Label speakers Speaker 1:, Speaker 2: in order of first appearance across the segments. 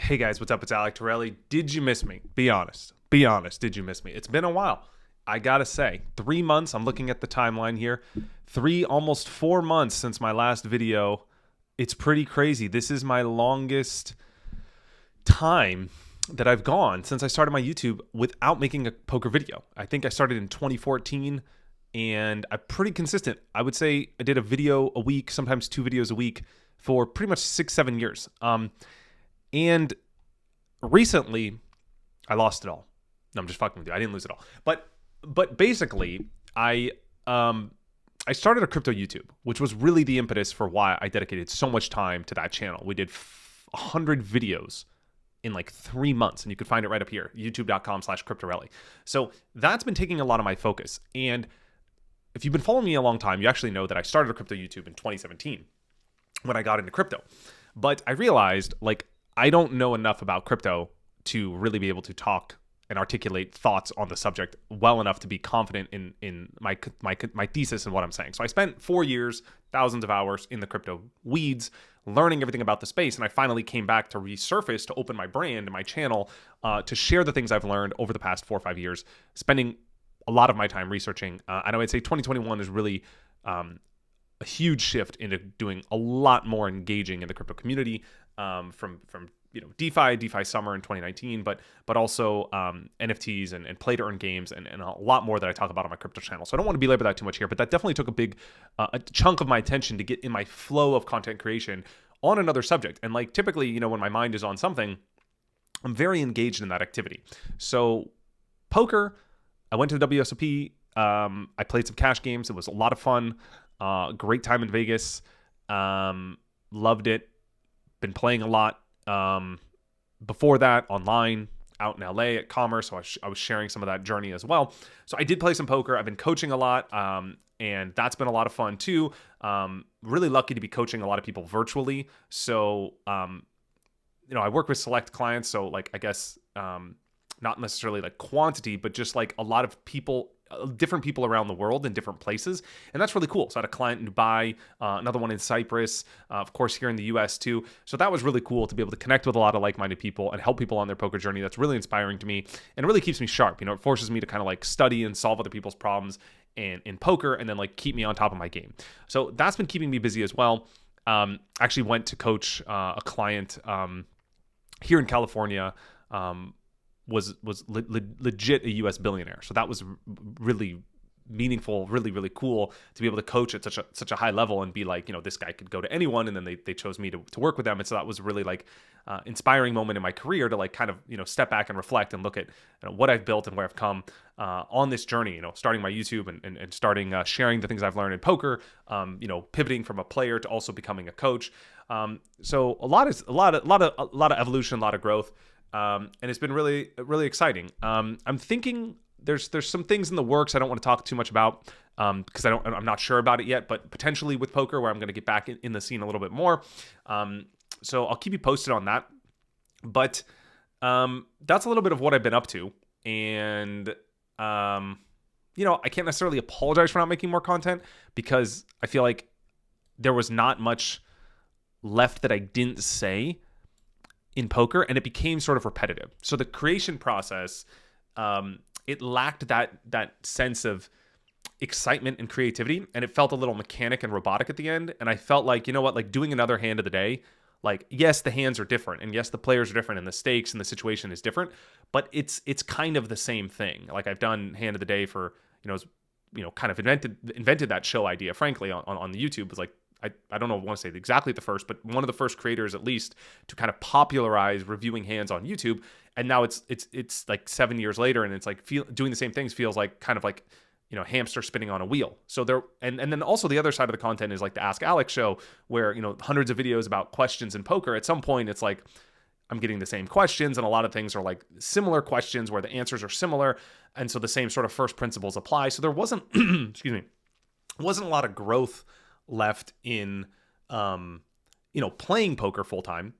Speaker 1: Hey guys, what's up? It's Alec Torelli. Did you miss me? Be honest. Be honest. Did you miss me? It's been a while. I gotta say, 3 months. I'm looking at the timeline here. Almost 4 months since my last video. It's pretty crazy. This is my longest time that I've gone since I started my YouTube without making a poker video. I think I started in 2014 and I'm pretty consistent. I would say I did a video a week, sometimes 2 videos a week for pretty much 6-7 years. And recently, I lost it all. No, I'm just fucking with you. I didn't lose it all. But basically, I started a crypto YouTube, which was really the impetus for why I dedicated so much time to that channel. We did 100 videos in like 3 months, and you can find it right up here, youtube.com/cryptorelli. So that's been taking a lot of my focus. And if you've been following me a long time, you actually know that I started a crypto YouTube in 2017 when I got into crypto. But I realized, like, I don't know enough about crypto to really be able to talk and articulate thoughts on the subject well enough to be confident in my thesis and what I'm saying. So I spent 4 years, thousands of hours in the crypto weeds, learning everything about the space, and I finally came back to resurface, to open my brand and my channel, to share the things I've learned over the past 4 or 5 years, spending a lot of my time researching. And I would say 2021 is really a huge shift into doing a lot more engaging in the crypto community, from DeFi summer in 2019, but also NFTs and play to earn games and a lot more that I talk about on my crypto channel. So I don't want to belabor that too much here, but that definitely took a big a chunk of my attention to get in my flow of content creation on another subject. And like typically, when my mind is on something, I'm very engaged in that activity. So poker, I went to the WSOP. I played some cash games. It was a lot of fun. Great time in Vegas. Loved it. Been playing a lot. Before that, online, out in LA at Commerce, so I was sharing some of that journey as well. So I did play some poker. I've been coaching a lot, and that's been a lot of fun too. Really lucky to be coaching a lot of people virtually. So, I work with select clients, so like I guess not necessarily like quantity, but just like a lot of people, different people around the world in different places. And that's really cool. So I had a client in Dubai, another one in Cyprus, of course, here in the US too. So that was really cool to be able to connect with a lot of like-minded people and help people on their poker journey. That's really inspiring to me and it really keeps me sharp. It forces me to kind of like study and solve other people's problems in poker and then like keep me on top of my game. So that's been keeping me busy as well. Actually went to coach a client here in California, was legit a US billionaire. So that was really meaningful, really cool to be able to coach at such a high level and be like, this guy could go to anyone. And then they chose me to work with them. And so that was really like inspiring moment in my career to like kind of, step back and reflect and look at what I've built and where I've come on this journey, starting my YouTube and starting sharing the things I've learned in poker, pivoting from a player to also becoming a coach. So a lot of evolution, a lot of growth. And it's been really, really exciting. I'm thinking there's some things in the works I don't want to talk too much about because I'm not sure about it yet, but potentially with poker where I'm going to get back in the scene a little bit more. So I'll keep you posted on that. But that's a little bit of what I've been up to. And, I can't necessarily apologize for not making more content because I feel like there was not much left that I didn't say in poker, and it became sort of repetitive. So the creation process, it lacked that sense of excitement and creativity, and it felt a little mechanic and robotic at the end. And I felt like, like doing another hand of the day, like, yes, the hands are different, and yes, the players are different, and the stakes and the situation is different, but it's kind of the same thing. Like I've done hand of the day for, kind of invented that show idea, frankly, on the YouTube. It was like, I don't know, I want to say exactly the first, but one of the first creators at least to kind of popularize reviewing hands on YouTube. And now it's like 7 years later, and it's like doing the same things feels like kind of like, hamster spinning on a wheel. So there, and then also the other side of the content is like the Ask Alec show where, hundreds of videos about questions in poker. At some point, it's like I'm getting the same questions, and a lot of things are like similar questions where the answers are similar. And so the same sort of first principles apply. So there wasn't, wasn't a lot of growth left in, playing poker full time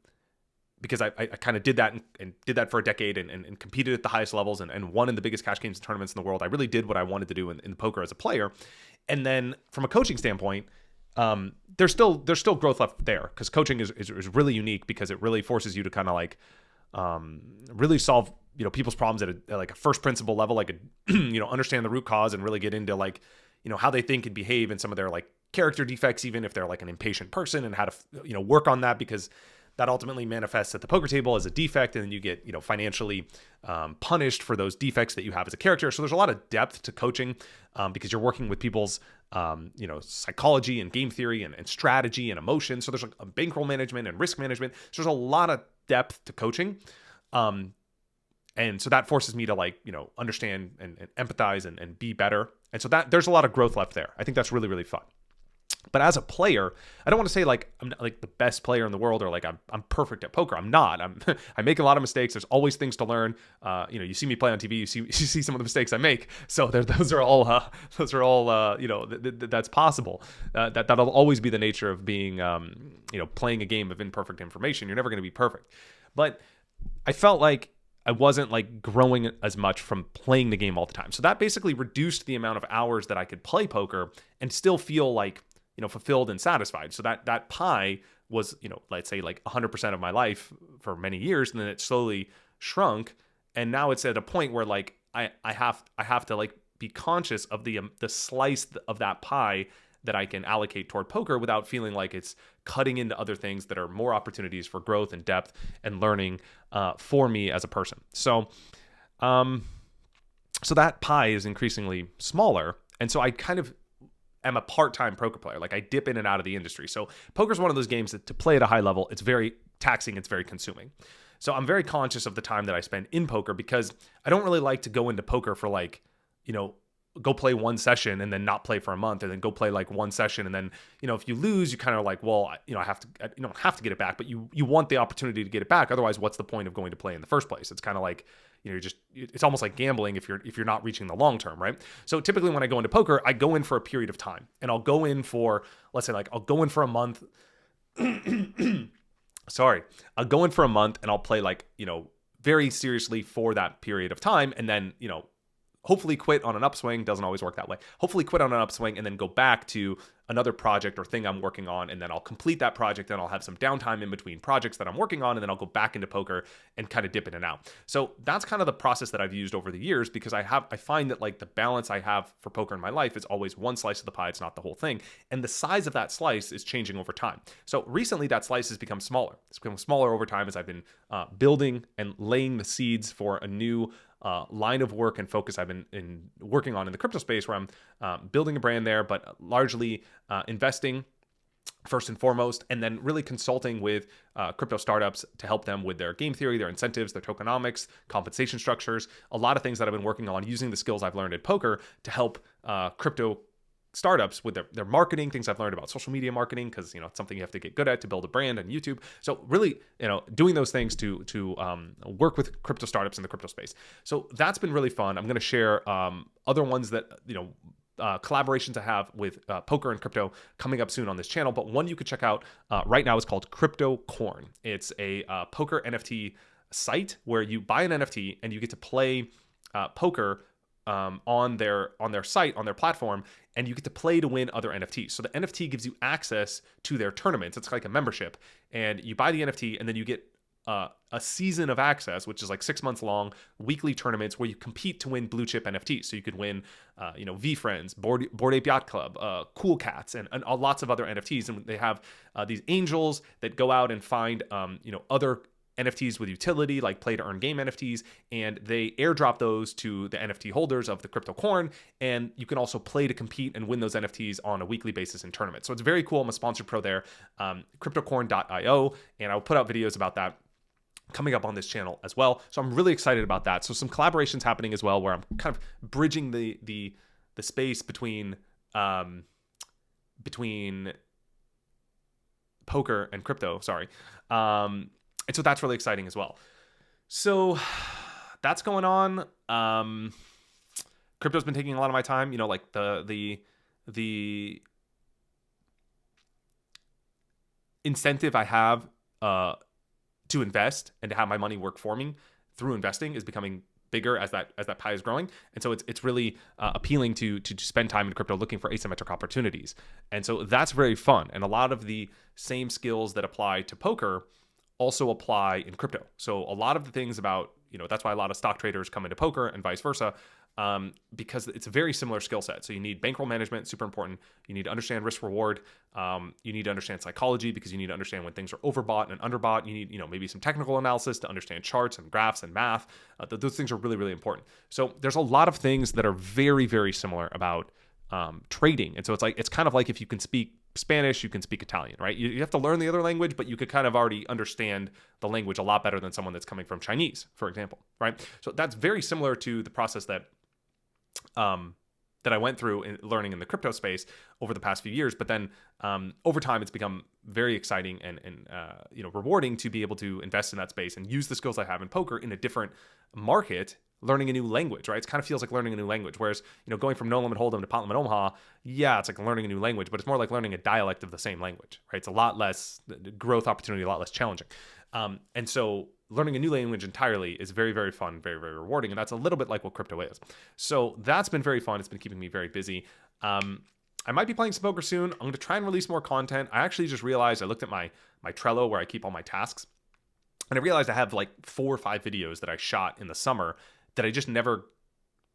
Speaker 1: because I kind of did that and did that for a decade and competed at the highest levels and won in the biggest cash games and tournaments in the world. I really did what I wanted to do in poker as a player. And then from a coaching standpoint, there's still growth left there because coaching is really unique because it really forces you to kind of like really solve people's problems at like a first principle level, like understand the root cause and really get into like how they think and behave and some of their like character defects, even if they're like an impatient person, and how to work on that, because that ultimately manifests at the poker table as a defect, and then you get financially punished for those defects that you have as a character. So there's a lot of depth to coaching because you're working with people's psychology and game theory and strategy and emotion. So there's like a bankroll management and risk management. So there's a lot of depth to coaching. And so that forces me to like, understand and empathize and be better. And so that there's a lot of growth left there. I think that's really, really fun. But as a player, I don't want to say like I'm not like the best player in the world or like I'm perfect at poker. I'm not. I make a lot of mistakes. There's always things to learn. You see me play on TV. You see some of the mistakes I make. So those are all that's possible. That'll always be the nature of being playing a game of imperfect information. You're never going to be perfect. But I felt like I wasn't like growing as much from playing the game all the time. So that basically reduced the amount of hours that I could play poker and still feel like fulfilled and satisfied. So that pie was, let's say like 100% of my life for many years. And then it slowly shrunk. And now it's at a point where like, I have to like be conscious of the slice of that pie that I can allocate toward poker without feeling like it's cutting into other things that are more opportunities for growth and depth and learning for me as a person. So that pie is increasingly smaller. And so I kind of am a part-time poker player. Like I dip in and out of the industry. So poker is one of those games that to play at a high level, it's very taxing. It's very consuming. So I'm very conscious of the time that I spend in poker because I don't really like to go into poker for like, go play one session and then not play for a month, and then go play like one session. And then, if you you kind of like, well, I don't have to get it back, but you want the opportunity to get it back. Otherwise, what's the point of going to play in the first place? It's kind of like, it's almost like gambling if you're not reaching the long term, right? So typically when I go into poker, I go in for a period of time, and I'll go in for, let's say like, I'll go in for a month. Sorry. I'll go in for a month and I'll play like, very seriously for that period of time. And then, hopefully quit on an upswing. Doesn't always work that way. Hopefully quit on an upswing and then go back to another project or thing I'm working on. And then I'll complete that project. And I'll have some downtime in between projects that I'm working on. And then I'll go back into poker and kind of dip in and out. So that's kind of the process that I've used over the years, because I find that like the balance I have for poker in my life is always one slice of the pie. It's not the whole thing. And the size of that slice is changing over time. So recently that slice has become smaller. It's become smaller over time as I've been building and laying the seeds for a new line of work and focus I've been working on in the crypto space, where I'm building a brand there, but largely investing first and foremost, and then really consulting with crypto startups to help them with their game theory, their incentives, their tokenomics, compensation structures, a lot of things that I've been working on using the skills I've learned in poker to help crypto startups with their marketing, things I've learned about social media marketing, because it's something you have to get good at to build a brand on YouTube. So really, doing those things to work with crypto startups in the crypto space. So that's been really fun. I'm going to share other ones that collaborations I have with poker and crypto coming up soon on this channel. But one you could check out right now is called Crypto Corn. It's a poker NFT site where you buy an NFT and you get to play poker on their site, on their platform, and you get to play to win other NFTs. So the NFT gives you access to their tournaments. It's like a membership, and you buy the NFT, and then you get a season of access, which is like 6 months long, weekly tournaments where you compete to win blue chip NFTs. So you could win, VFriends, Bored Ape Yacht Club, Cool Cats, and lots of other NFTs. And they have these angels that go out and find, other NFTs with utility, like play to earn game NFTs, and they airdrop those to the NFT holders of the Crypto Corn, and you can also play to compete and win those NFTs on a weekly basis in tournaments. So it's very cool. I'm a sponsored pro there, cryptocorn.io, and I'll put out videos about that coming up on this channel as well. So I'm really excited about that. So some collaborations happening as well, where I'm kind of bridging the space between poker and crypto. And so that's really exciting as well. So that's going on. Crypto's been taking a lot of my time. Like the incentive I have to invest and to have my money work for me through investing is becoming bigger as that pie is growing. And so it's really appealing to spend time in crypto looking for asymmetric opportunities. And so that's very fun. And a lot of the same skills that apply to poker also apply in crypto. So a lot of the things about, that's why a lot of stock traders come into poker and vice versa, because it's a very similar skill set. So you need bankroll management, super important. You need to understand risk reward. You need to understand psychology, because you need to understand when things are overbought and underbought. You need, maybe some technical analysis to understand charts and graphs and math. Those things are really, really important. So there's a lot of things that are very, very similar about trading. And so it's kind of like if you can speak Spanish, you can speak Italian, right? You have to learn the other language, but you could kind of already understand the language a lot better than someone that's coming from Chinese, for example, right? So that's very similar to the process that I went through in learning in the crypto space over the past few years. But then over time, it's become very exciting and rewarding to be able to invest in that space and use the skills I have in poker in a different market, learning a new language, right? It kind of feels like learning a new language. Whereas, going from No Limit Hold'em to Pot Limit Omaha, yeah, it's like learning a new language, but it's more like learning a dialect of the same language, right? It's a lot less growth opportunity, a lot less challenging. And so learning a new language entirely is very, very fun, very, very rewarding. And that's a little bit like what crypto is. So that's been very fun. It's been keeping me very busy. I might be playing some poker soon. I'm going to try and release more content. I actually just realized, I looked at my Trello where I keep all my tasks, and I realized I have like 4 or 5 videos that I shot in the summer that I just never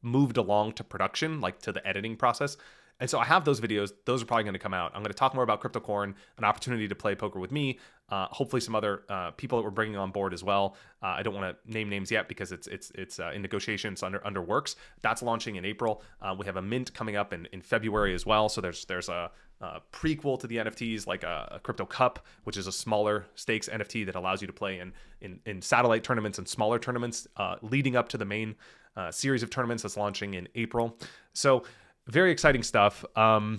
Speaker 1: moved along to production, like to the editing process. And so I have those videos. Those are probably going to come out. I'm going to talk more about Crypto Corn, an opportunity to play poker with me. Hopefully some other people that we're bringing on board as well. I don't want to name names yet because it's in negotiations under works. That's launching in April. We have a mint coming up in February as well. So there's a prequel to the NFTs, like a Crypto Cup, which is a smaller stakes NFT that allows you to play in satellite tournaments and smaller tournaments leading up to the main series of tournaments that's launching in April. So very exciting stuff. I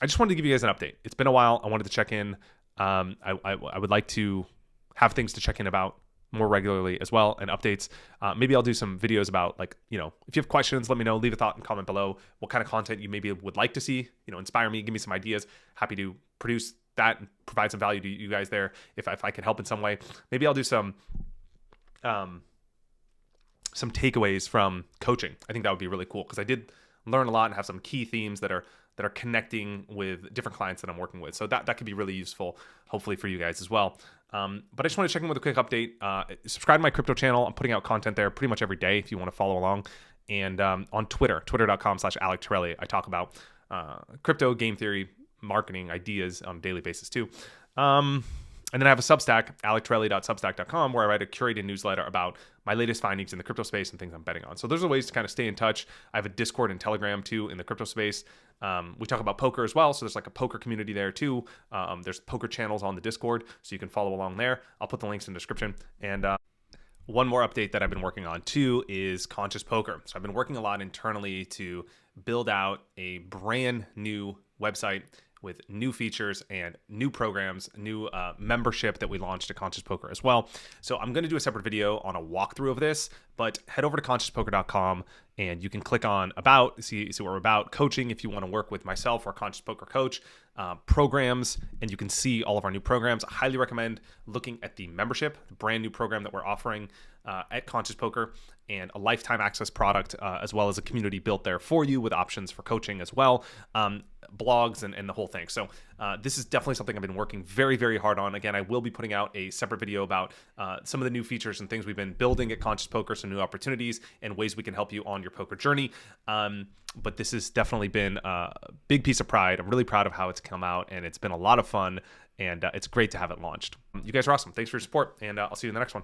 Speaker 1: just wanted to give you guys an update. It's been a while. I wanted to check in. I would like to have things to check in about more regularly as well, and updates. Maybe I'll do some videos about, like, if you have questions, let me know. Leave a thought and comment below what kind of content you maybe would like to see, inspire me, give me some ideas. Happy to produce that and provide some value to you guys there if I can help in some way. Maybe I'll do some takeaways from coaching. I think that would be really cool, because I did learn a lot and have some key themes that are connecting with different clients that I'm working with. So that could be really useful, hopefully, for you guys as well. But I just want to check in with a quick update. Subscribe to my crypto channel. I'm putting out content there pretty much every day if you want to follow along. And on twitter.com/Alec Torelli, I talk about crypto, game theory, marketing ideas on a daily basis too. And then I have a Substack, alectorelli.substack.com, where I write a curated newsletter about my latest findings in the crypto space and things I'm betting on. So those are ways to kind of stay in touch. I have a Discord and Telegram too in the crypto space. We talk about poker as well, so there's like a poker community there too. There's poker channels on the Discord, so you can follow along there. I'll put the links in the description. And one more update that I've been working on too is Conscious Poker. So I've been working a lot internally to build out a brand new website with new features and new programs, new membership that we launched at Conscious Poker as well. So I'm going to do a separate video on a walkthrough of this, but head over to consciouspoker.com and you can click on about, see what we're about, coaching if you want to work with myself or Conscious Poker Coach, programs, and you can see all of our new programs. I highly recommend looking at the membership, the brand new program that we're offering at Conscious Poker, and a lifetime access product, as well as a community built there for you with options for coaching as well, blogs and the whole thing. So this is definitely something I've been working very, very hard on. Again, I will be putting out a separate video about some of the new features and things we've been building at Conscious Poker, some new opportunities and ways we can help you on your poker journey. But this has definitely been a big piece of pride. I'm really proud of how it's come out, and it's been a lot of fun, and it's great to have it launched. You guys are awesome. Thanks for your support, and I'll see you in the next one.